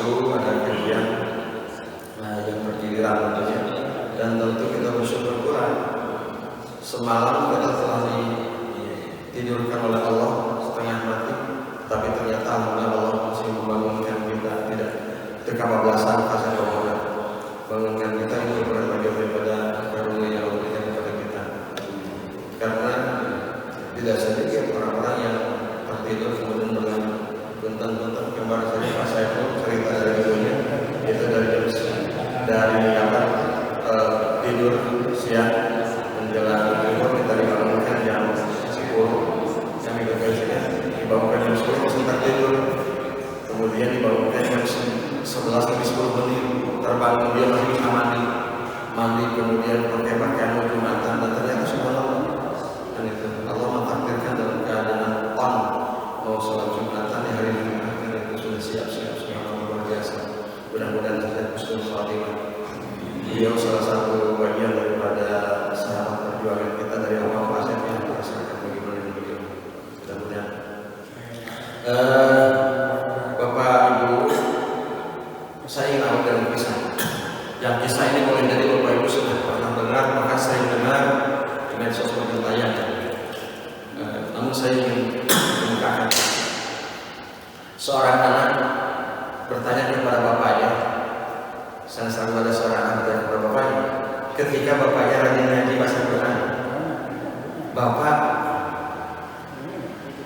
nafsu, ada kajian yang bergiliran tentunya, dan tentu kita bersyukur Quran. Semalam kita telah ditidurkan oleh Allah setengah mati, tapi ternyata alhamdulillah Allah masih membangunkan kita, tidak kebablasan fase bangunan. Bangunkan kita itu bukan bagian daripada karunia yang Allah berikan kepada kita. Karena tidak sedikit orang-orang yang tertidur kemudian dengan bentar-bentar kemarin saja Pak Saiful cerita dari ibunya itu dari apa tidur siang menjelang zuhur kita dibangunkan jam 10, kami bekerja dibangunkan jam 10 sempat tidur, kemudian dibangunkan jam 11 lebih 10 menit terbangun, dia masih bisa mandi kemudian pakai pakaian Jumatan, dan ternyata subhanallah, dan itu Allah mentakdirkan dalam keadaan on mau sholat Jumatan di hari Jumat, dan itu sudah siap-siap, subhanallah, luar biasa. Mudah-mudahan saja husnul khatimah. Beliau salah satu bagian daripada sahabat perjuangan kita dari awal fase yang merasakan bagaimana beliau. Mudah-mudahan Bapak Ibu, saya ingin awal dari kisah. Yang kisah ini boleh jadi Bapak Ibu sudah pernah dengar, maka saya dengar di medsos bertayang. Namun saya ingin mengungkapkan, seorang anak bertanya kepada bapaknya, selalu ada seorang anak bertanya kepada bapaknya, ketika bapaknya rajin ngaji baca Quran, bapak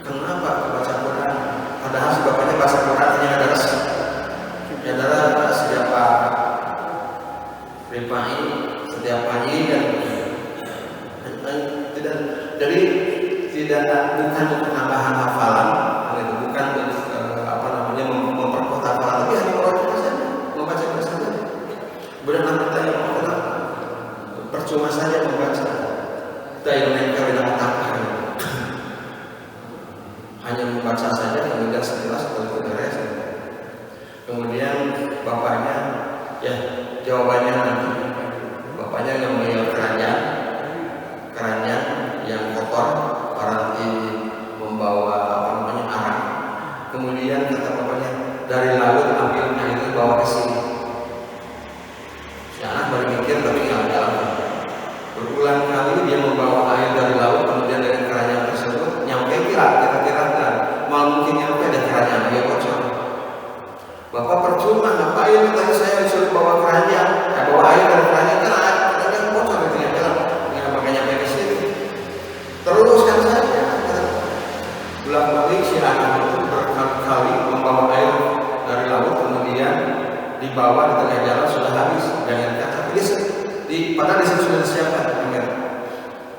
kenapa baca Quran? Padahal si bapaknya baca Quran hanya adalah setiap Rifai, setiap pagi, dan tidak, jadi bukan penambahan hafalan, bukan memperkuat hafalan, tapi hanya membaca saja. Benar-benar bertanya, percuma saja membaca. Mereka tidak otak, hanya membaca saja, kemudian sekilas kalau itu beres. Kemudian bapaknya, ya jawabannya nanti. Bapaknya ngambil keranjang yang kotor, berarti membawa arang. Kemudian kata bapaknya, dari laut ambil air itu bawa ke sini. Si anak berpikir tapi nggak jalan. Berulang kali dia membawa air dari laut, kemudian dari keranjang tersebut nyampe kira-kira mal mungkin nyampe ada keranjang dia bocor. Bapak percuma, ngapain tadi saya disuruh bawa keranjang, bawa air dari keranjang, keranjang bocor di tengah jalan, nggak pakai nyampe ke sini. Teruskan saja. Bolak-balik si anak itu berkali-kali membawa air dari laut, kemudian dibawa di tengah jalan sudah habis. Jangan kata padahal di sini sudah disiapkan.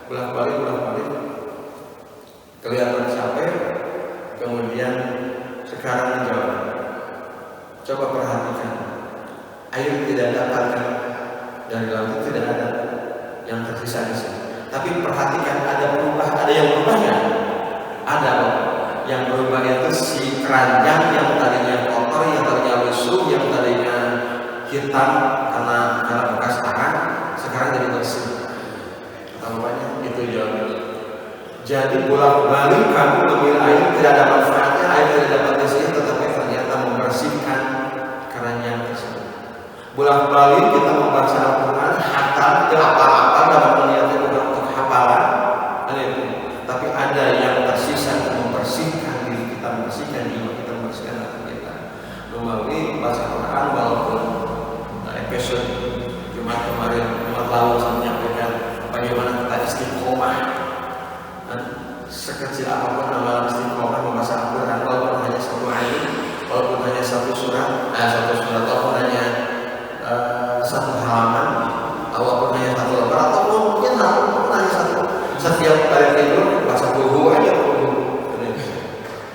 Bolak-balik, kelihatan capek. Kemudian sekarang menjawab. Coba perhatikan, air tidak dapatkan dari laut itu tidak ada yang tersisa di sini. Tapi perhatikan ada yang berubahnya. Ada yang berubah itu si keranjang yang tadinya kotor, yang tadinya lusuh, yang tadinya hitam karena bekas tangan, sekarang jadi bersih. Tampaknya itu jawabannya. Jadi bolak-balik kamu mengambil air tidak ada manfaatnya, air tidak dapat isinya, tetapi ternyata membersihkan keranjang tersebut. Bolak-balik kita membaca Al-Quran, hatam, apa-apa dalam niatnya bukan untuk hafalan, tapi ada yang tersisa untuk membersihkan diri kita, membersihkan jiwa kita, membersihkan hati kita. Melalui baca Quran, walaupun episode Jumat lalu saya menyampaikan bagaimana kita istiqomah, sekecil apapun amalan istiqomah membaca Al-Quran, walaupun hanya satu ayat, walaupun hanya satu surat, walaupun hanya satu halaman, walaupun hanya satu lembar, atau mungkin hanya setiap kali tidur baca buku aja.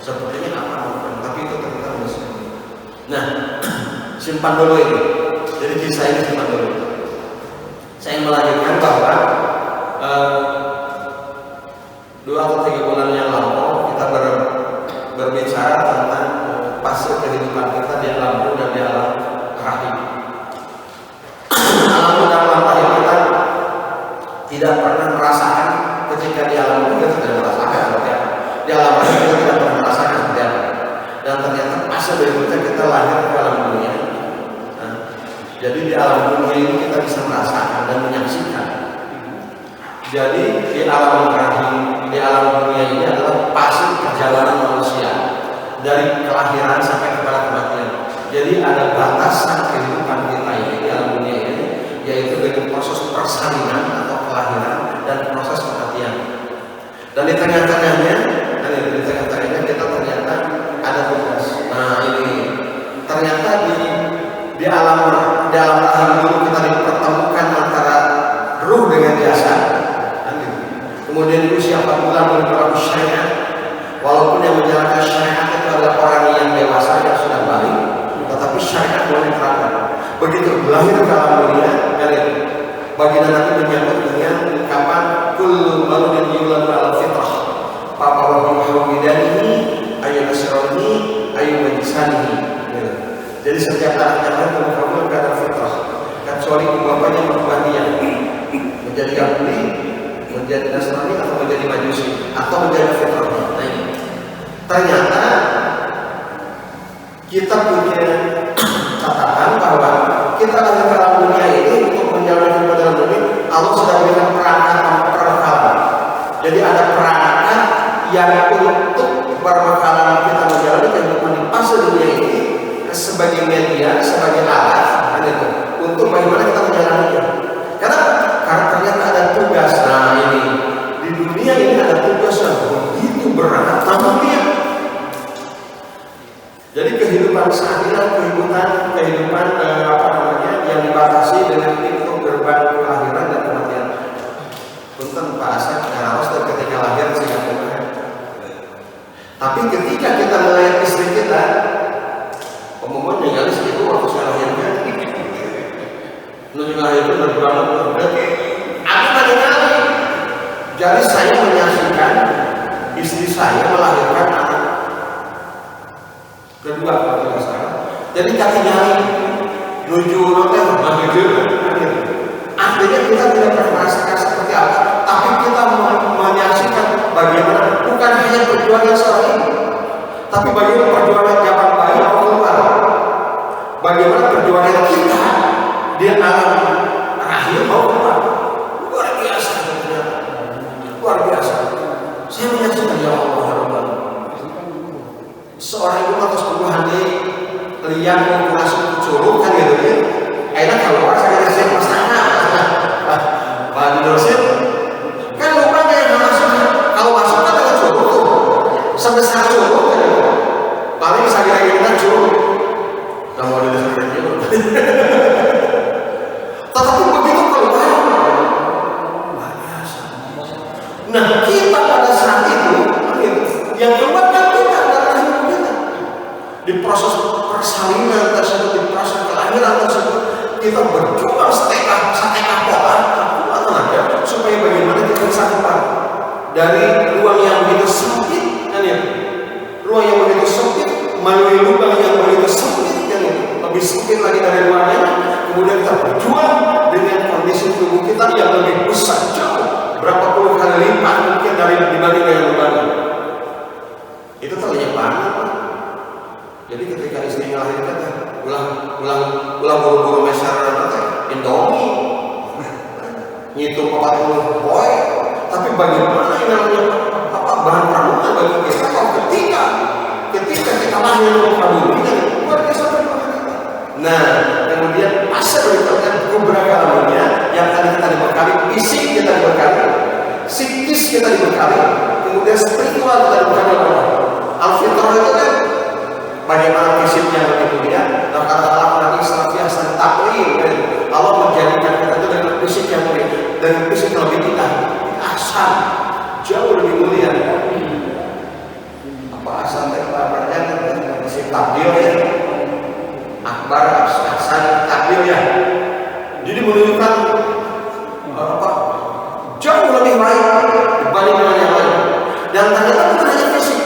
Sepertinya apa? Tapi itu ternyata musuh. Nah, simpan dulu itu. Jadi kisah ini simpan dulu. Saya melanjutkan bahwa 2 atau 3 bulan yang lalu kita berbicara tentang fase kehidupan kita di alam ruh dan di alam rahim. Alam ruh dan alam rahim kita tidak pernah merasakan ketika di alam ruh kita tidak merasakan seperti apa. Di alam rahim kita tidak pernah merasakan seperti apa. Dan ternyata fase berikutnya kita lahir ke alam dunia. Jadi di alam dunia ini kita bisa merasakan dan menyaksikan. Jadi di alam rahim, di alam dunia ini adalah pasir perjalanan manusia dari kelahiran sampai kepada kematian. Jadi ada batasan kehidupan kita ini di alam dunia ini, yaitu dengan proses persalinan atau kelahiran dan proses kematian. Dan di tengah-tengahnya, kita ternyata ada tugas. Nah ini ternyata di alam rahim dulu kita dipertemukan antara ruh dengan jasad. Kemudian di usia 4 bulan berlaku syariat. Walaupun yang menjalankan syariat itu adalah orang yang dewasa yang sudah balik, tetapi syariat boleh diterapkan. Begitu lahir ke alam dunia, baginda Nabi menyambut dengan ungkapan kullu mauludin yuladu ala fitrah papa wa bidanihi ayu nasrani ayu majisanihi. Jadi setiap anak yang lahir kamu ada fitrah, kecuali bapaknya merubah dia menjadi Yahudi, menjadi Nasrani atau menjadi Majusi atau menjadi fitrahnya. Nah ini ternyata kita punya catatan bahwa kita lahir ke alam dunia ini untuk menjalani hidup dalam dunia. Allah sudah berikan perangkat perbekalan. Jadi ada perangkat yang untuk perbekalan kita menjalani kehidupan di fase dunia ini sebagai media, sebagai alat, itu untuk bagaimana kita menjalaninya. Karena ternyata ada tugas. Nah ini di dunia ini ada tugas yang begitu berat, tampaknya. Jadi kehidupan saat ini kehidupan yang dibatasi dengan pintu gerbang kelahiran dan kematian. Punten Pak Asep ngawas ketika lahir Singapura. Tapi ketika kita melihat istri kita, pemohon ninggalin segitu waktu saya lahirnya. Nunggu lahirnya berbulan berarti aku ninggalin. Jadi saya menyaksikan istri saya melahirkan anak kedua kalau tidak salah. Jadi kaki nyari menuju hotel, akhirnya kita tidak merasakan seperti apa, tapi kita menyaksikan bagaimana bukan hanya perjuangan seorang ibu, tapi bagaimana perjuangan jabat bayi mau keluar, bagaimana perjuangan kita di alam rahim mau keluar. Luar biasa ternyata, luar biasa. Saya menyaksikan ya Allah, seorang ibu atas puluhan liang kurasi curug kan gitu ya. Enak kalau orang saya kasih pasangan, Pak dosen kan lupa kayak masuk. Kalau masuk kan dengan curug tuh sebesar curug kan. Paling saya kira curug. Kamu ada di sana curug. Tetapi begitu keluar, luar biasa. Nah kita pada saat itu yang keluar kan kita di proses persalinan tersebut, di proses kelahiran tersebut, kita berjuang setekah pola supaya bagaimana kita bisa keluar dari ruang yang begitu sempit, kan ya? Ruang yang begitu sempit melalui lubang yang begitu sempit, kan ya? Lebih sempit lagi dari luarnya. Kemudian kita berjuang dengan kondisi tubuh kita yang lebih besar jauh berapa puluh kali lipat mungkin dari dibanding dengan lubangnya. Itu terlihat banget. Jadi ketika istri melahirkan, ulang buru-buru meser Indomie, ngitung 40 boy. Tapi bagaimana ini namanya bahan pramuka bagi kita? Kalau ketika kita lahir muka bumi, luar biasa bagaimana? Nah, kemudian masa berikutnya keberagamannya yang tadi kita dibekali, fisik kita dibekali, psikis kita dibekali, kemudian spiritual kita dibekali. Al-fitrah itu kan bagaimana fisiknya begitu ya. Dan kata-kata Nabi senantiasa takwil, Allah menjadikan kita itu dengan fisik yang mulia, dengan fisik yang lebih kita asal jauh lebih mulia. Apa asal kabarnya dengan fisik takdir ya, akbar asal takdir ya. Jadi menunjukkan apa jauh lebih baik dibanding dengan yang lain. Dan ternyata bukan hanya fisik,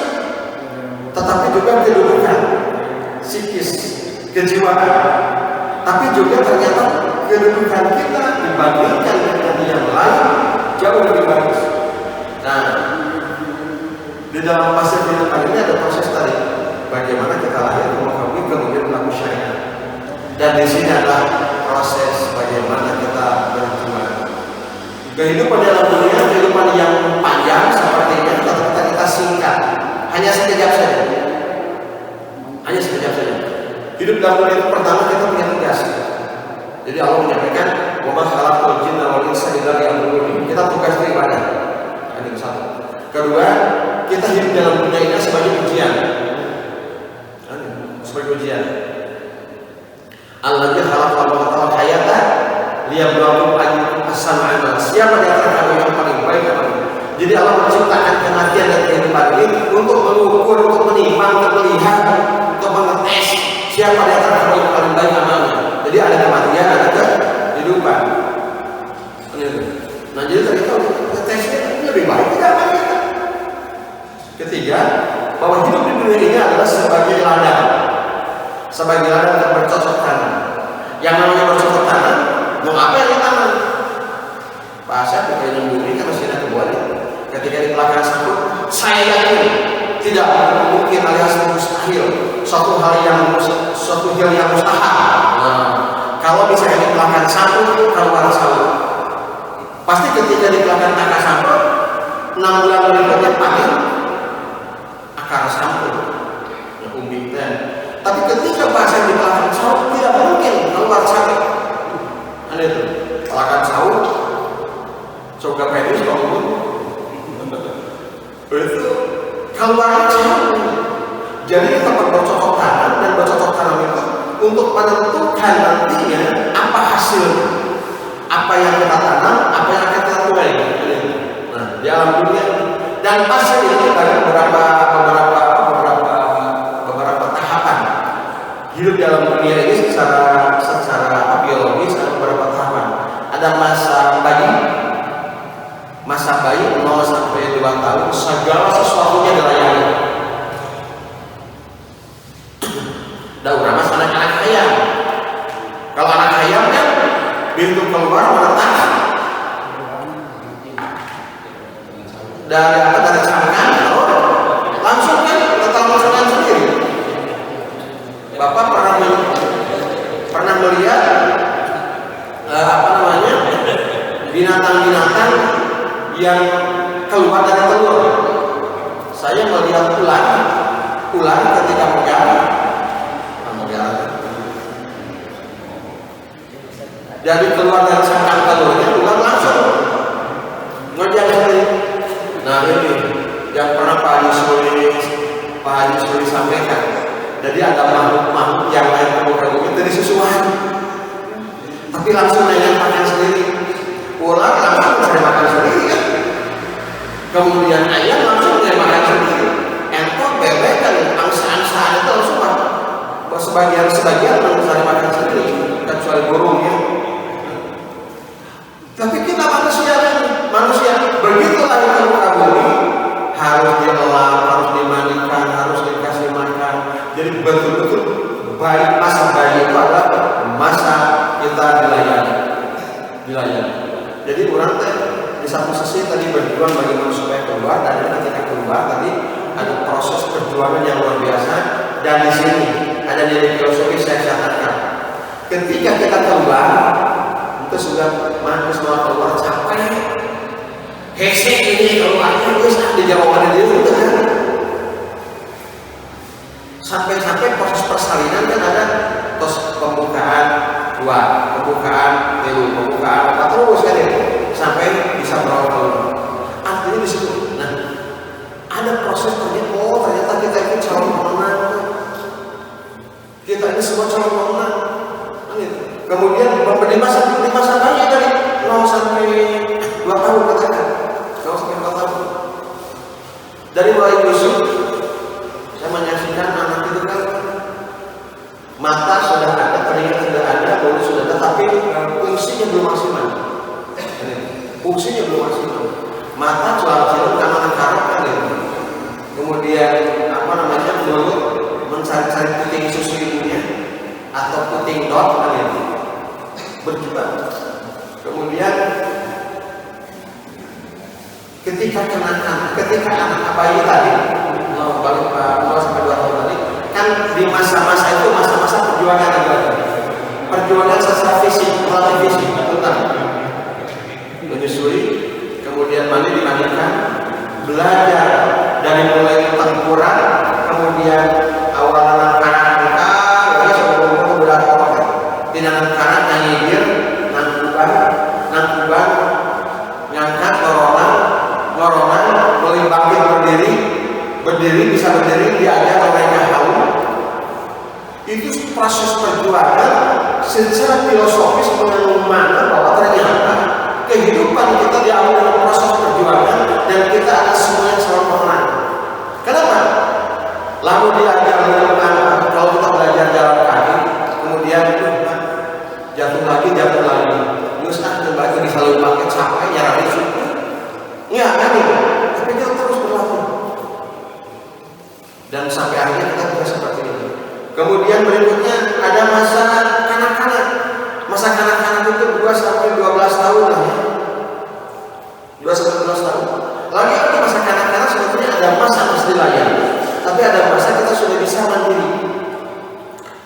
tetapi juga kedudukan psikis, kejiwaan, tapi juga ternyata kedudukan kita dibandingkan dengan yang lain jauh lebih bagus. Nah, di dalam fase kehidupan ini ada proses tadi, bagaimana kita lahir kemudian berlaku syariat, dan di sini adalah proses bagaimana kita berjuang. Kehidupan dalam dunia kehidupan yang panjang sepertinya, tapi kita singkat, hanya sekejap saja. Hanya sekejap saja. Hidup dalam dunia itu pertama kita punya tugas. Jadi Allah menyampaikan, "Wa ma khalaqtul jinna wal insa illa liya'budun." Kita tugas beribadah. Ini satu. Kedua, kita hidup dalam dunia ini sebagai ujian. Sebagai ujian. Alladzi khalaqal mauta wal hayata liyabluwakum ayyukum ahsanu amala. Siapa di antara kamu yang paling baik amal? Jadi Allah menciptakan kematian dan kehidupan ini untuk mengukur, untuk menimang, untuk melihat, untuk mengetes siapa di antara kamu yang paling baik amalnya. Jadi ada kematian, ada kehidupan. Nah jadi tadi itu tesnya lebih baik tidak baik. Ketiga, bahwa hidup di dunia ini adalah sebagai ladang. Sebagai ladang yang bercocok tanam. Yang namanya bercocok tanam, mau apa yang ditanam? Bahasa bukan bumi kan masih ada kebuannya. Ketika di belakang sambut, saya yakin tidak mungkin alias mustahil. Suatu hal yang mustahil. Nah, kalau misalnya di belakang sambut, keluar sambut. Pasti ketika di belakang akar sambut, 6 bulan berikutnya panen akar sambut. Ya umbi dan. Tapi ketika bahasa di belakang sambut tidak mungkin keluar sambut. Ada itu belakang sambut. Coba penis bangun. Itu keluar sambut. Jadi kita bercocok tanam dan bercocok tanam itu untuk menentukan nantinya apa hasilnya, apa yang kita tanam, apa yang akan kita tuai. Nah, di alam dunia dan hasil ini ada beberapa tahapan hidup dalam dunia ini secara biologis ada beberapa tahapan. Ada masa bayi 0 sampai 2 tahun segala sesuatunya dilayani. Daurah mas anak ayam. Kalau anak ayam kan pintu keluar menetas dari cangkang, langsung kan letak masakan sendiri. Bapak pernah melihat binatang-binatang yang keluar dari telur. Saya melihat ular ketika megang jadi keluar dari cangkang telurnya, ular langsung ngerjain sendiri. Nah ini yang pernah Pak Haji Suri sampaikan. Jadi ada makhluk-makhluk yang lain permukaan bumi dari susuan, tapi langsung nenek makan sendiri. Ular langsung mencari makan sendiri kan. Kemudian ayam langsung mencari makan sendiri. Entok, bebek kan angsa-angsaan itu langsung sebagian mencari makan sendiri, kecuali burungnya. Tapi kita manusia begitulah di muka bumi, harus diolah, harus dimandikan, harus dikasih makan. Jadi betul-betul masa bayi itu adalah masa kita dilayani. Jadi orang di satu sisi tadi berjuang bagaimana supaya keluar, dan ketika keluar tadi ada proses perjuangan yang luar biasa. Dan di sini ada nilai filosofi saya catatkan. Ketika kita keluar, itu sudah manusia keluar capek. Hesek ini keluarnya terus dijawab dia itu kan. Sampai proses persalinan kan ada terus pembukaan 2, pembukaan 3, pembukaan 4 terus kan ya, sampai bisa berawal. Artinya di situ. Nah, ada proses ternyata kita ini calon pemenang. Kita ini semua calon pemenang. Kemudian memberi masa banyak dari 0 sampai 2 tahun katakan. 0 sampai 4 tahun. Dari mulai busuk, saya menyaksikan anak itu kan mata sudah ada, telinga sudah ada, mulut sudah ada, tapi fungsinya belum maksimal. Fungsinya belum maksimal. Mata celak-celuk karena karep kan gitu. Kemudian mulut mencari-cari puting susu ibunya atau puting dot kan gitu. Berjuang. Kemudian ketika anak bayi tadi balik 0 sampai 2 tahun tadi kan di masa-masa itu masa-masa perjuangan secara melatih fisik, tentang menyusui, kemudian dimandikan, belajar dari mulai tengkurap, kemudian awal anak-anak sebelum berat tindakan kanan nyingir, nangkuban, ngangkat, ngoronan, mulai bangkit berdiri bisa berdiri, diajak mereka halu. Itu proses perjuangan secara filosofis mengenai bahwa ternyata kehidupan kita diawali dengan proses perjuangan dan kita ada semua yang selalu menang. Kenapa? Lalu diajar menemukan kalau kita belajar jalan kaki, kemudian jatuh lagi, terus kembali bisa selalu pakai capek, nyaranin suku. Enggak kan itu, tapi kita terus berlatih. Dan sampai akhirnya kita bisa seperti ini. Kemudian berikutnya ada masa kanak-kanak. Masa kanak-kanak itu 2 sampai 12 tahun lah ya. 2 sampai 12 tahun. Lagi itu masa kanak-kanak sebetulnya ada masa mesti layan. Tapi ada masa kita sudah bisa mandiri.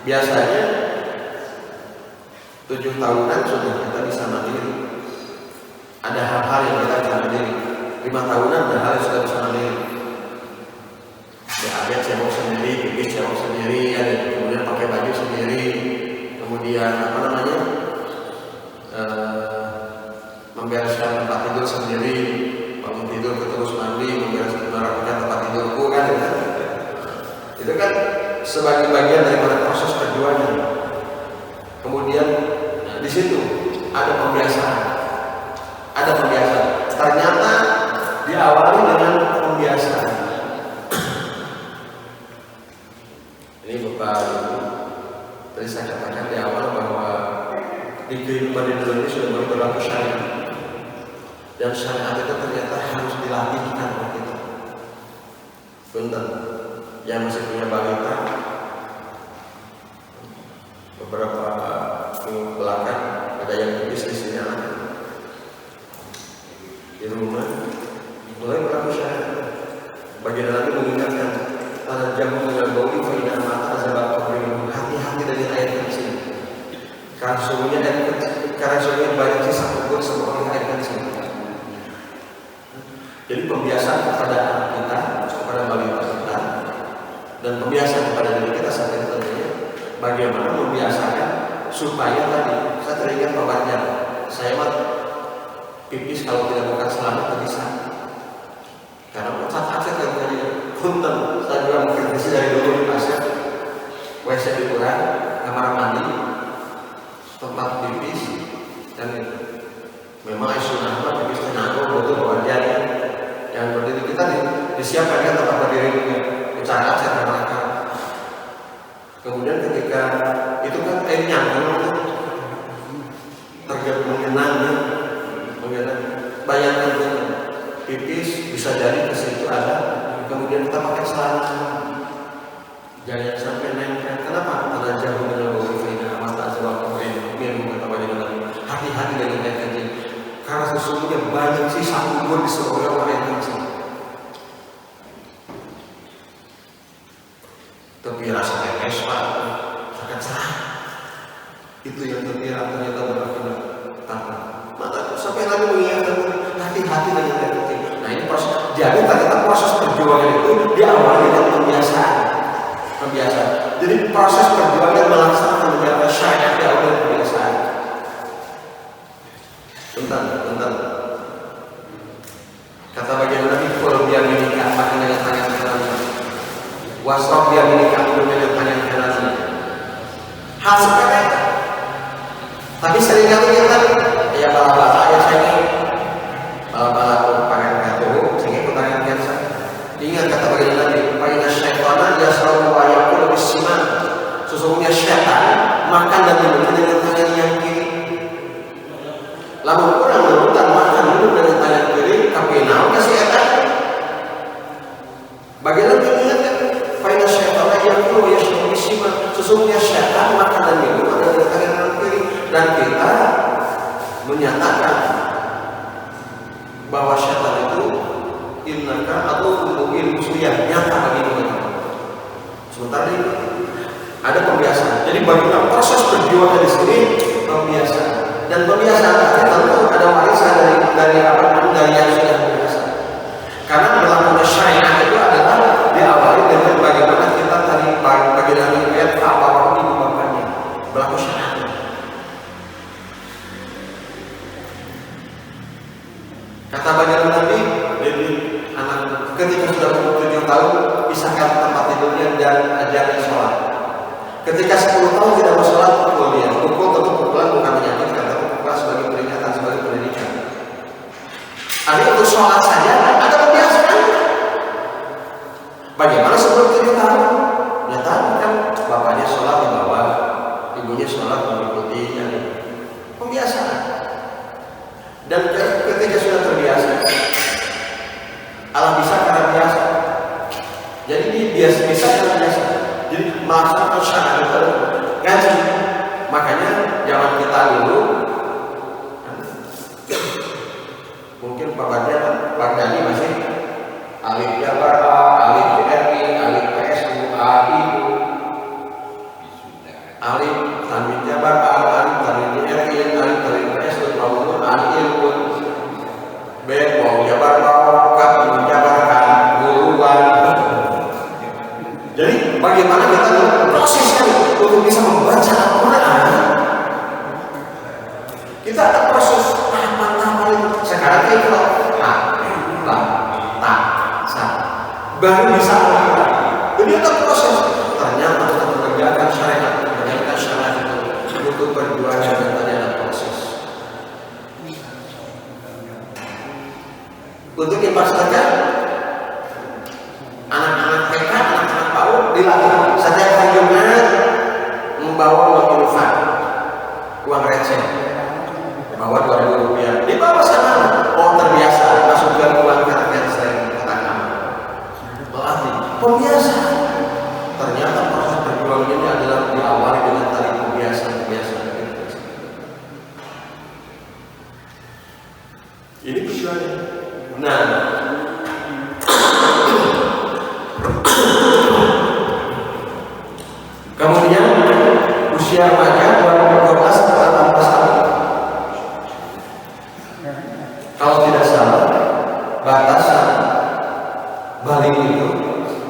Biasanya 7 tahunan sudah kita bisa mandiri. Ada hal-hal yang kita bisa mandiri. 5 tahunan ada hal yang sudah bisa mandiri. Ya, cebok sendiri, pipis cebok sendiri, ya, kemudian pakai baju sendiri, kemudian membereskan tempat tidur sendiri, bangun tidur terus mandi, membereskan merapikan tempat tidurku kan, itu kan sebagai bagian daripada proses perjuangan. Kemudian di situ ada pembiasaan. Ternyata diawali dengan pembiasaan. Ini Bapak Ibu, tadi saya katakan di awal bahwa di kehidupan di dunia ini sudah berlaku syariat, dan syariat itu ternyata harus dilatihkan oleh kita. Punten, yang masih punya balita, beberapa minggu belakang ada yang bisnis di anak di rumah mulai berlaku syariat. Bagian lagi mengingatkan pada jamu dengan bau faidah mata azab qabri, hati-hati dari air kencing. Karena sungguhnya banyak sisa kubur seperti air kencing. Jadi pembiasaan kepada anak kita, kepada balita kita, dan pembiasaan kepada diri kita saat ini tentunya bagaimana membiasakan supaya tadi saya teringat kabarnya saya pipis kalau tidak bukan selamat bisa. Karena acak-acak yang tadi punten, saya juga mengkritisi dari dulu di pasir, WC dikurang, kamar mandi, tempat pipis, dan memang sunnah pipis tenaga betul bahwa jadi yang berdiri kita disiapkan kan tempat berdiri acak-acak dan akar. Kemudian ketika itu kan airnya kan tergabung mengenangnya, bayangkan pipis bisa jadi ke situ ada, kemudian kita pakai celana, jangan sampai nempel. Kenapa? Karena jauh dengan bau faidah mata azab qabri, minum kata wajib lagi. Hati-hati dengan air kencing, karena sesungguhnya banyak sisa kubur di seluruh air kencing. Tapi rasanya Pak, sangat cerah. Itu yang ternyata berakibat tanpa. Maka sampai lagi mengingatkan hati-hati dengan air kencing. Nah ini proses. Jadi ternyata proses perjuangan itu diawali dengan pembiasaan. Jadi proses perjuangan melaksanakan menjaga syariat diawali dengan pembiasaan. Bentar. Kata bagian Nabi, kalau dia menikah makan dengan tangan kanan, wasrof dia menikah minum dengan tangan kanan. Hal sepele, tapi seringkali kita ya bala-bala ya saya bala-bala pangan katuh, sehingga ikut tangan biasa. Ingat kata bagian Nabi, fa'inna syaitana yasrabu wa yakulu bisiman. Sesungguhnya syaitan makan dan minum dengan tangan yang kiri. Lalu kurang merebutan makan minum dengan tangan kiri, tapi naon kasih etak. Bagian Nabi ingatkan, fa'inna syaitana yakulu wa yashrabu bisiman. Sesungguhnya syaitan makan dan minum dengan tangan kiri, dan kita menyatakan bahwa syaitan itu innaka atau mungkin musuhnya nyata bagi kita. Sementara ini ada pembiasaan. Jadi bagaimana proses perjuangan di sini pembiasaan. Dan pembiasaan tentu ada warisan dari yang sudah biasa. Karena berlakunya syariat itu adalah diawali dengan bagaimana kita tadi bagi dari ayat apa ibu bapaknya berlaku syariat. Kata baginda Nabi, jadi anak ketika sudah umur 7 tahun pisahkan tempat tidurnya dan ajarin sholat. Ketika 10 tahun tidak mau sholat, pukul dia. Pukul tentu pukulan bukan menyakitkan, tapi pukulan sebagai peringatan, sebagai pendidikan. Ada untuk sholat saja, ada kebiasaan. Bagaimana sebelum 7 tahun? Ya tahu kan, bapaknya sholat di bawah, ibunya sholat mengikuti yang pembiasaan. Dan ketika sudah terbiasa, Allah bisa karena biasa. Jadi dia biasa karena biasa. Jadi melaksanakan syariat itu ngaji. Makanya zaman kita dulu, mungkin Pak Dani masih alif jabar A, alif BRI, alif PSU, A, IU, alif tanwin jabar A, alif tanwin BRI, alif tanwin PSU, maupun alif pun B, mau jabar mau, kap, jabar kan, guruan. Jadi bagaimana kita prosesnya untuk bisa membaca Al-Quran? Kita ada proses tahapan-tahapan. Sekarang kita baru bisa Al-Quran. Jadi ada proses. Ternyata kita mengerjakan syariat, mengerjakan syariat itu butuh perjuangan dan ada proses. Untuk dipastikan anak-anak TK, anak-anak PAUD dilatih setiap hari Jumat membawa uang infak, uang receh, bawa 2.000 rupiah, dibawa sana. Oh terbiasa, masukkan uang karena sering katakan melatih, pembiasaan. Ternyata proses perjuangan ini adalah diawali dengan tadi pembiasaan. Ini tujuannya. Nah, kemudian usia remaja 12 sampai 18 tahun. Kalau tidak salah, batasan balik itu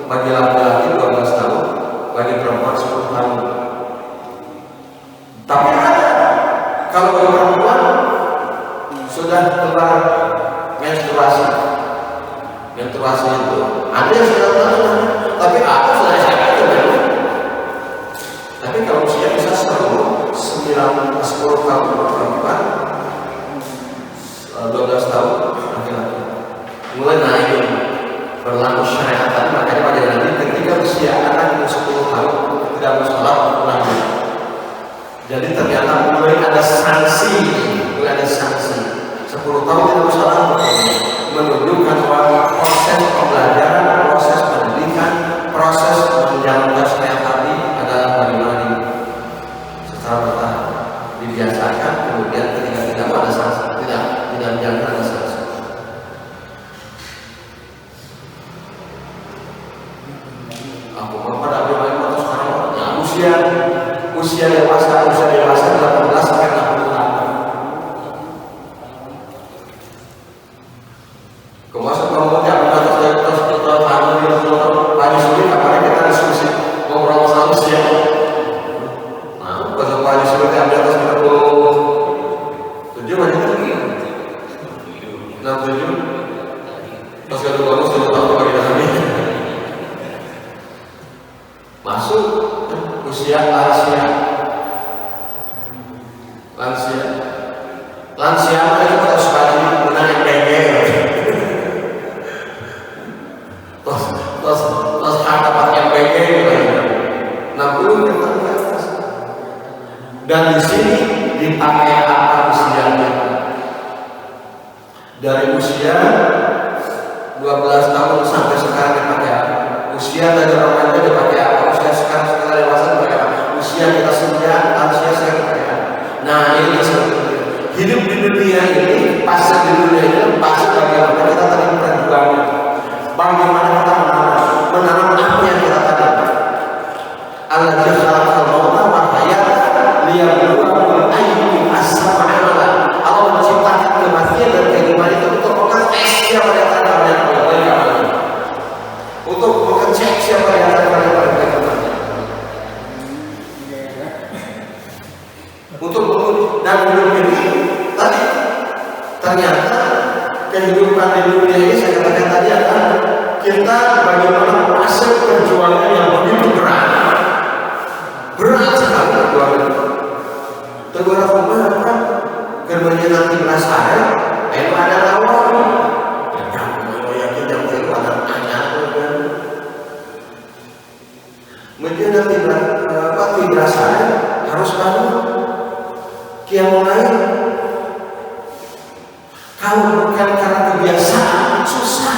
bagi laki-laki 12 tahun, bagi perempuan 10 tahun. Tapi ada kalau bagi perempuan sudah keluar menstruasi itu ada yang sudah tahu, tapi ada sudah sakit memang. Tapi kalau usia bisa 10 tahun perempuan, 12 tahun laki-laki mulai naik berlaku syariat. Makanya pada nanti ketika usia anak 10 tahun tidak mau sholat pulang. Jadi ternyata mulai ada sanksi 10 tahun tidak mau sholat, menunjukkan bahwa proses pembelajaran, proses pendidikan, proses menjalankan syariat tadi adalah bagaimana secara bertahap dibiasakan. Kemudian ketika tidak ada sanksi, tidak menjalankan ada sanksi. Aku pada abang sekarang ya usia dewasa 18 sampai 60 tahun. Kemudian kemudian terus tanya sulit apalagi kita diskusi ngobrol sama usia. Nah, kalau tanya sulit yang di atas 37 banyak lagi. 67 pas kedua baru 10 tahun bagi kami masuk usia lansia itu kita sekali menang yang terus harga pakai BG 60 kita atas. Dan di sini dipakai apa usianya? Dari usia 12 tahun sampai sekarang dipakai apa? Usia dari remaja dipakai apa? Usia sekarang setelah dewasa dipakai apa? Usia kita senja, lansia sekarang dipakai apa? Nah ini hidup di dunia ini, fase di dunia ini fase bagaimana kita tadi perjuangan. Bagaimana kita menanam apa yang kita tanam. Alladzi khalaqal mauta wal hayata liyabluwakum ayyukum ahsanu amala. kehidupan di dunia ini saya katakan tadi adalah kita bagaimana proses perjuangan yang begitu berat sekali perjuangan. Teguran rumah kan kemudian nanti merasa ayo ada lawan yang yakin yang itu ada anak kan kemudian nanti merasa harus bangun kiamat lain. Kalau bukan karena kebiasaan susah.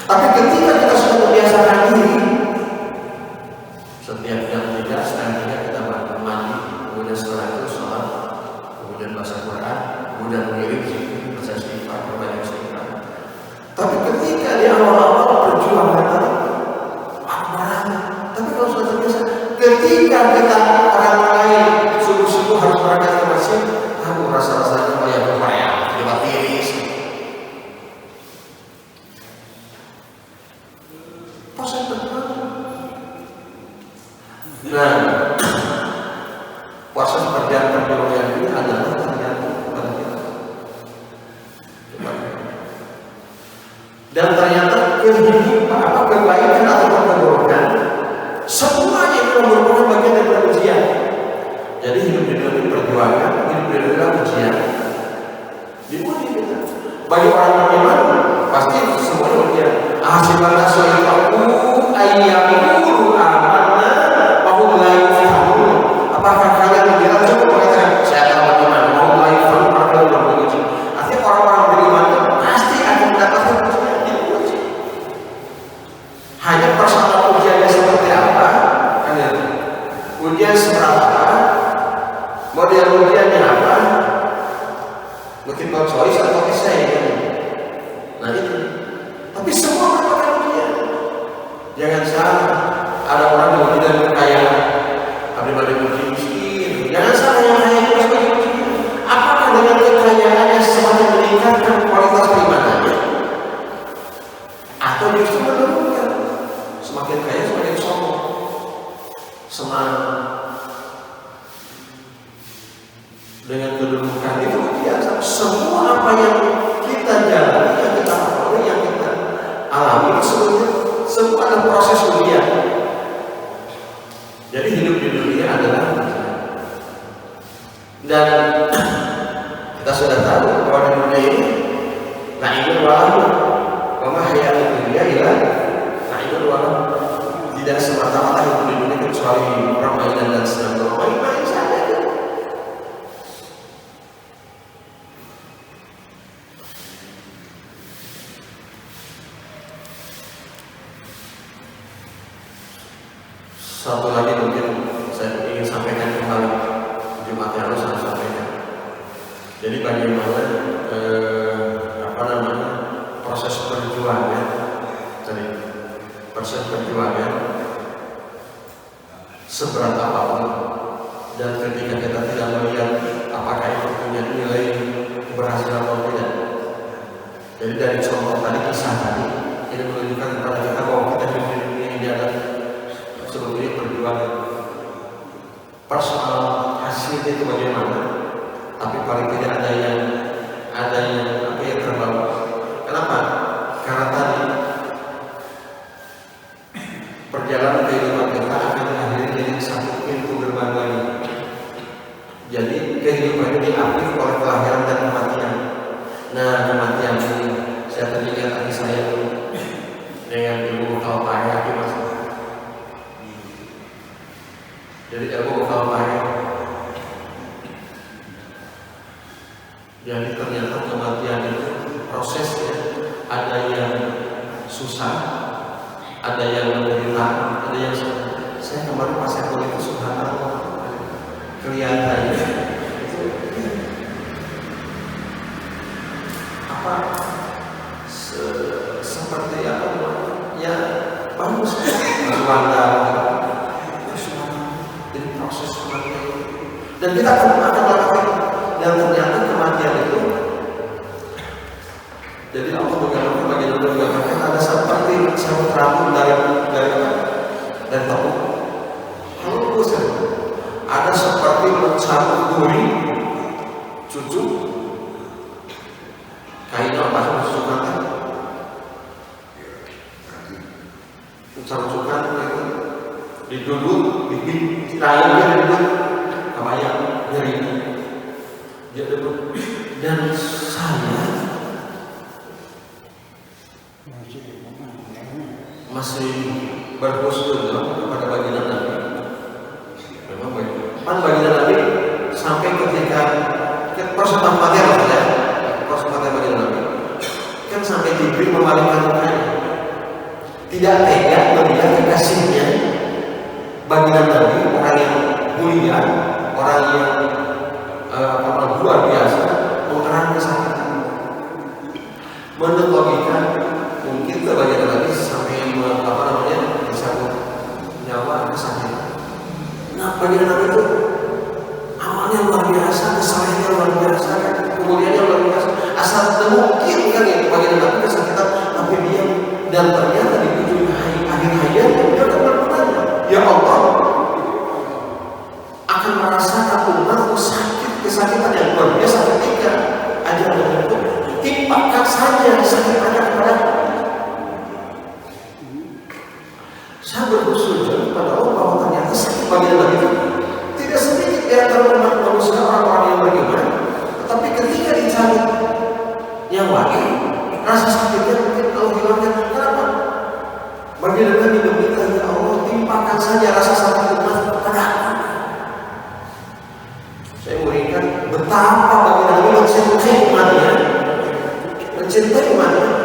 Tapi ketika kita sudah membiasakan diri, setiap jam 3, setengah 3 kita mandi, kemudian setelah itu sholat, kemudian baca Quran, kemudian mengirim zikir, baca istighfar, berbanyak istighfar. Tapi ketika di awal-awal perjuangan berat. Tapi kalau sudah terbiasa, ketika kita orang lain subuh-subuh harus berangkat ke masjid, aku rasa-rasanya kayak berbayar. Tiris. Proses perjuangan. Nah, proses perjuangan ini adalah tergantung kepada kita. Dan ternyata kehidupan kebaikan atau keburukan semuanya itu merupakan bagian dari ujian. Jadi hidup di dalam perjuangan, hidup di dalam ujian. Diuji kita. Bagi orang beriman pasti semuanya ujian. Ahsibana syai'u ayyamuru amanna wa hum la yuftanun. Apakah kalian mengira cukup mengatakan saya akan beriman, mau la yuftanun maka belum diuji. Artinya orang-orang beriman pasti akan mendapatkan ujian, diuji. Hanya persoalan ujiannya seperti apa? Ujian seberapa? Model ujiannya apa? Multiple choice atau essay kan? Nah itu. Tapi semua merupakan ujian. Jangan salah. Ada orang yang tidak berkaya, ada uji miskin. Jangan salah yang kaya itu sebagai ujian. Apakah dengan kekayaannya semakin meningkatkan kualitas keimanannya? Atau justru menurunkan? Semakin kaya semakin sombong, semangat. Dengan kedudukan itu biasa. Semua apa yang kita jalani, yang kita alami, yang kita alami sebetulnya semua ada proses ujian. Jadi hidup di dunia adalah dan kita sudah tahu bahwa di dunia ini na'imun walahu wa ma hayatud dunya illa na'imun walahu. Tidak semata-mata hidup di dunia kecuali permainan dan senang bermain-main saja. Satu lagi mungkin saya ingin sampaikan kembali Jumat yang lalu saya sampaikan. Jadi bagaimana proses perjuangan, seberat apapun, dan ketika kita tidak melihat apakah itu punya nilai keberhasilan atau tidak. Jadi dari contoh tadi, kisah tadi, ini menunjukkan kepada kita bahwa kita hidup di dunia ini adalah sebetulnya perjuangan. Personal hasilnya itu bagaimana, tapi paling tidak ada yang terbawa. Kenapa? Karena tadi perjalanan kehidupan kita akan mengakhiri dengan satu pintu gerbang lagi. Jadi kehidupan ini diapit oleh kelahiran dan kematian. Nah, kematian ini saya teringat tadi saya dengan ilmu bekal payah mas. Jadi ilmu bekal payah. Jadi ternyata kematian itu prosesnya ada yang susah, ada yang menderita, ada yang saya kemarin pas saya kuliah itu subhanallah kelihatannya itu apa seperti apa ya bagus Belanda jadi proses kematian dan kita akan melakukan dan ternyata kematian itu jadi Allah menggambarkan bagaimana menggambarkan ada seperti satu rambut dari tepung halus ya. Ada seperti satu duri cucu kain apa sarujukan itu diduduk, bikin kain dia duduk, kabayang nyeri dia duduk, dan saya masih berhusnuzon kepada baginda Nabi. Memang kan baginda Nabi sampai ketika persembahan mati apa saja, persembahan baginda Nabi kan sampai Jibril memalingkan mukanya, tidak tega melihat kekasihnya baginda Nabi, orang yang mulia, orang yang luar biasa, mengerang kesakitan. Menurut logika mungkin baginda Nabi sampai disabut nyawa kesakitan. Nah, baginda Nabi itu amalnya luar biasa, kesalahannya luar biasa, kemudiannya luar biasa. Asal mungkin kan ya baginda Nabi kesakitan, tapi dia dan ternyata di ujung akhir hayatnya dia dapat bertanya, ya Allah, akan merasakan umatku sakit kesakitan yang luar biasa ketika ajaran itu timpakan saja sakit ada kepada saya berhusnuzon kepada Allah bahwa ternyata sakit baginda Nabi itu tidak sedikit di antara umat manusia orang-orang yang beriman, tetapi ketika dicari nyawanya rasa sakitnya mungkin kalau hilangnya. Kenapa? Baginda Nabi meminta, ya Allah, timpakan saja rasa sakit umat kepada aku. Saya berikan betapa baginda Nabi mencintai umatnya,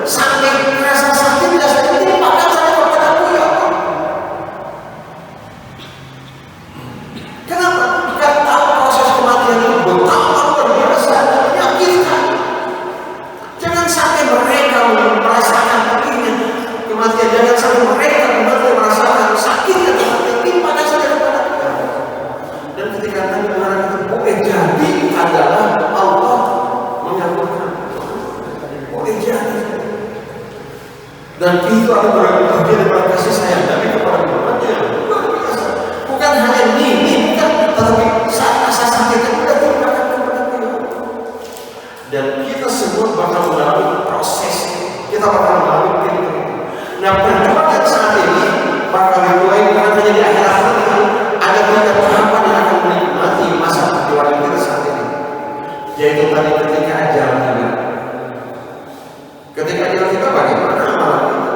sampai rasa sakit tidak saya timpakan saja kepada aku, ya Allah. Kenapa? Karena proses kematian itu betapa luar biasa dan menyakitkan. Jangan sampai mereka merasakan pedihnya kematian, jangan sampai mereka merasakan sakitnya kematian, timpakan saja kepada kita. Dan ketika Nabi mengatakan boleh jadi adalah Allah menyambutkan, boleh jadi. Dan itu akan bagian dari kasih sayang Nabi kepada umatnya luar biasa. Bukan hanya ini, tetapi saat rasa sakitnya sudah timpakan kepada kita. Dan kita semua bakal melalui proses, kita bakal melalui pintu. Nah, perjuangan saat ini bakal dimulai bukan hanya di akhir hayat, ada banyak tahapan yang akan menikmati masa perjuangan kita saat ini. Yaitu tadi ketika ajaran tiba. Ketika ajaran tiba bagaimana amalan kita?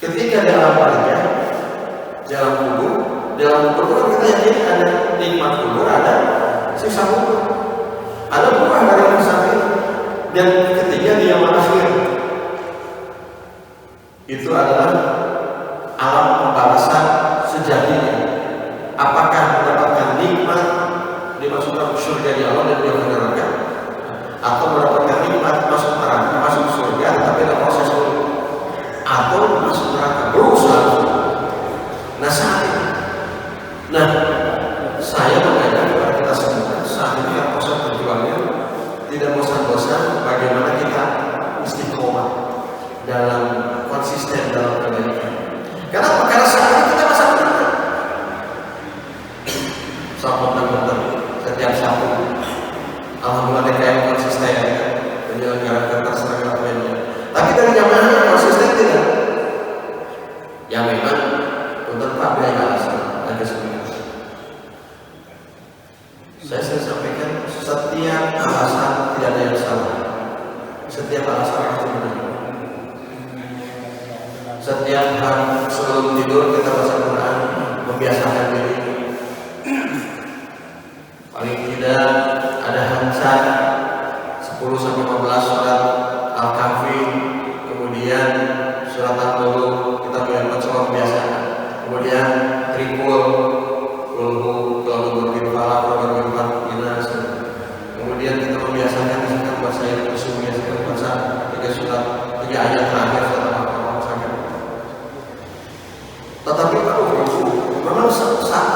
Ketika dalam kerja, dalam kubur kan kita yakin ada nikmat kubur, ada sisa kubur, ada buah dari masyarakat. Dan ketiga dia akhir itu adalah alam pembalasan sejatinya. Apakah mendapatkan nikmat dimasukkan surga di Allah dan dia neraka, atau mendapatkan nikmat masuk neraka, masuk surga tapi ada proses dulu, atau masuk neraka berusaha. Nah saat ini, saya mengajak kepada kita semua saat ini yang proses perjuangannya tidak bosan-bosan bagaimana kita istiqomah dalam konsisten dalam kebaikan. Karena perkara saat ini kita masa menang. Sama-sama setiap satu. Alhamdulillah DKM konsisten penyelenggara terserah lainnya. Tapi dari jamaah yang konsisten tidak. Yang memang untuk Pak Biaya alasan ada sebenarnya. Saya sering sampaikan setiap alasan tidak ada yang salah. Setiap alasan pasti benar. Setiap hari sebelum tidur kita baca Quran, membiasakan diri. Paling tidak ada hansan 10-15 surat Al-Kahfi, kemudian surat Al-Mulk kita mencoba membiasakan. Kemudian trikul, kalau berbicara, kemudian kita membiasakan misalkan bahasa yang bersumber, kita baca 3 surat, 3 ayat terakhir surat Al-Kahfi. Tetapi kalau memang saat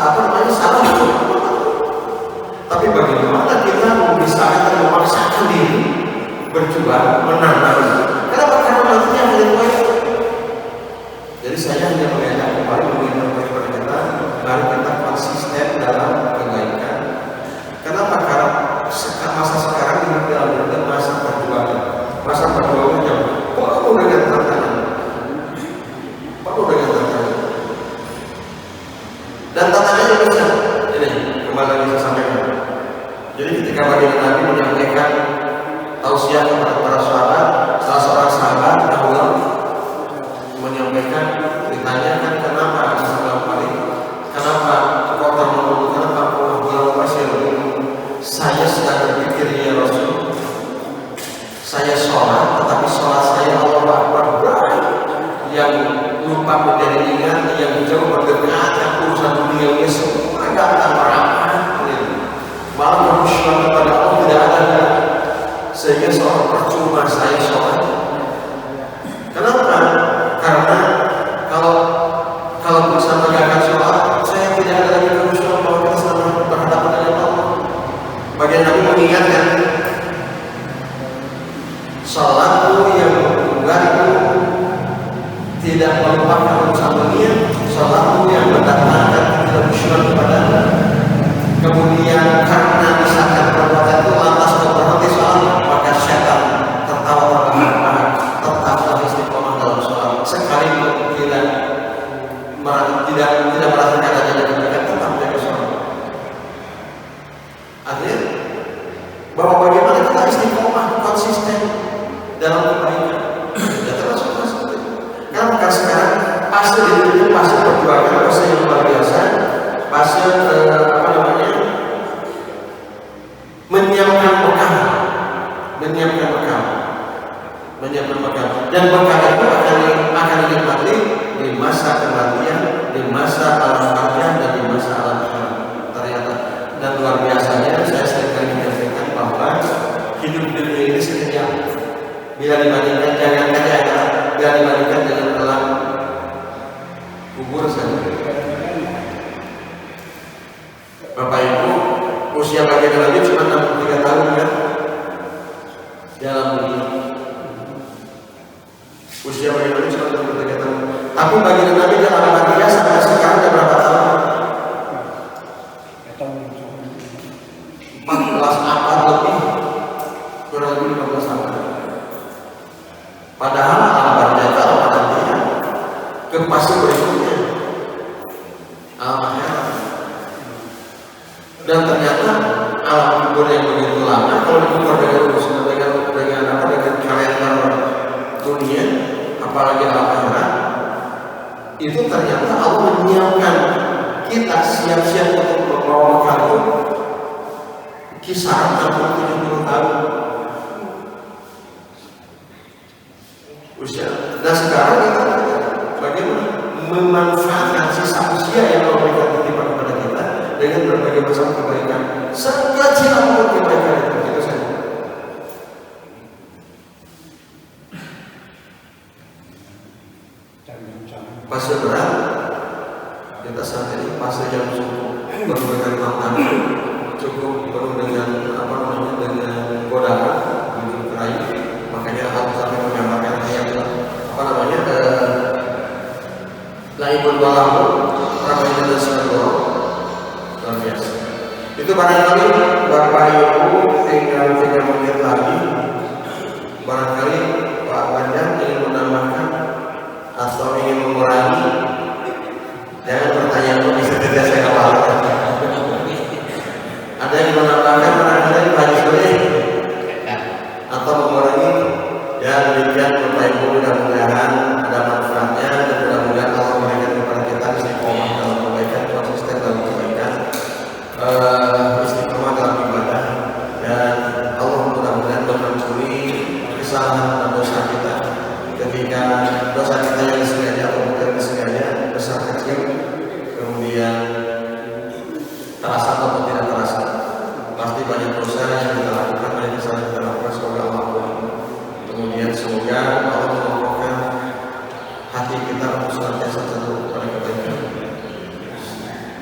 yang lupa menjadi ingat, yang jauh berdekat, yang urusan dunia semua datang merapat, malah bersyukur kepada Allah tidak ada, sehingga seorang percuma saya sholat. Kenapa? Karena kalau bersama akan sholat, saya tidak ada lagi kerusuhan bahwa kita sedang berhadapan dengan Allah. Bagian Nabi mengingatkan, sholatmu yang mengganggu tidak melupakan urusan dunia, sholatmu yang mendatangkan tidak bersyukur kepada Allah. Kemudian karena misalkan perbuatan itu lantas berhenti sholat, maka syaitan tertawa terbahak-bahak, tetaplah istiqomah dalam sholat. Sekalipun tidak merasakan adanya kebaikan, tetap jaga sholat. Artinya bahwa bagaimana kita istiqomah konsisten dalam kebaikan, ya termasuk seperti itu. Karena sekarang fase itu fase perjuangan, fase yang luar biasa, fase menyiapkan bekal, dan bekal itu akan dinikmati di masa kematian, di masa alam barzah, dan di masa alam akhirat. Ternyata dan luar biasanya saya sering kali menyampaikan bahwa hidup dunia ini sekejap bila dibandingkan bila dibandingkan dengan alam kubur saja. Bapak Ibu, usia bagian Nabi cuma 63 tahun kan dalam dunia. Usia bagian Nabi cuma 63 tahun. Tapi bagian Nabi dalam bagian sampai sekarang ada berapa tahun? 14 abad lebih, kurang lebih 15 tahun. Padahal alam barzah kalau nantinya ke fase berikutnya alam akhirat. Dan ternyata alam kubur yang begitu lama, kalau dikubur dengan kalender dunia, apalagi alam akhirat, itu ternyata Allah menyiapkan kita siap-siap untuk membawa bekal itu kisaran 60-70 tahun usia. Nah sekarang kita bagaimana memanfaatkan sisa usia yang Allah berikan kepada kita dengan berbagai macam kebaikan, sekecil apapun kebaikan itu saja. Fase berat kita saat ini fase yang cukup penuh dengan tantangan, cukup penuh dengan dengan godaan, hidup keraih. Makanya Allah sampai menggambarkan ayat laibul balahu ramainya dan sebagainya luar biasa. Itu barangkali Bapak Ibu tinggal 3 menit lagi, barangkali Pak Banjar ingin menambahkan atau ingin mengurangi. Jangan pertanyaan itu bisa tidak saya kawal. Ada yang menambahkan barangkali Pak Haji atau mengurangi. Ya demikian Bapak Ibu, mudah-mudahan ada manfaatnya dan mudah-mudahan Allah memberikan kepada kita istiqomah dalam kebaikan, konsisten dalam kebaikan, istiqomah dalam ibadah, dan Allah mudah-mudahan mengampuni kesalahan dan dosa kita ketika dosa kita yang disengaja atau bukan disengaja, besar kecil, kemudian terasa atau tidak terasa, pasti banyak dosa yang kita lakukan, banyak kesalahan yang kita lakukan. Semoga Allah ampuni. Kemudian semoga Allah mengokohkan hati kita untuk senantiasa jatuh kepada kebaikan.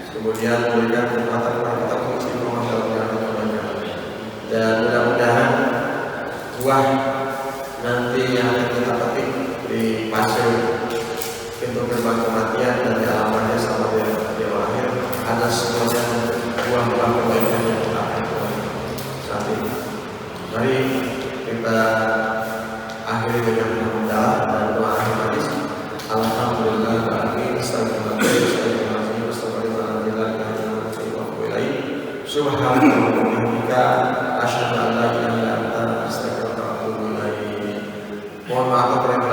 Kemudian memberikan kesempatan kepada kita untuk istiqomah dalam jalan kebaikan. Dan mudah-mudahan buah nanti yang akan kita petik di fase pintu gerbang kematian dan di alam barzah sama di akhir ada semuanya buah-buah kebaikan yang kita akan peroleh saat ini. Mari kita akhiri dengan hamdalah dan doa akhir hadis. Alhamdulillah alamin, astagfirullahaladzim, subhanallah wa bihamdika, asyhadu an la ilaha illa anta, astaghfiruka wa atubu ilaik. Mohon maaf kepada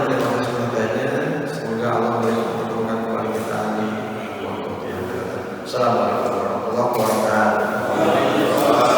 terima kasih perhatiannya. Semoga Allah mempertemukan kembali kita di waktu yang akan datang. Assalamualaikum warahmatullahi wabarakatuh.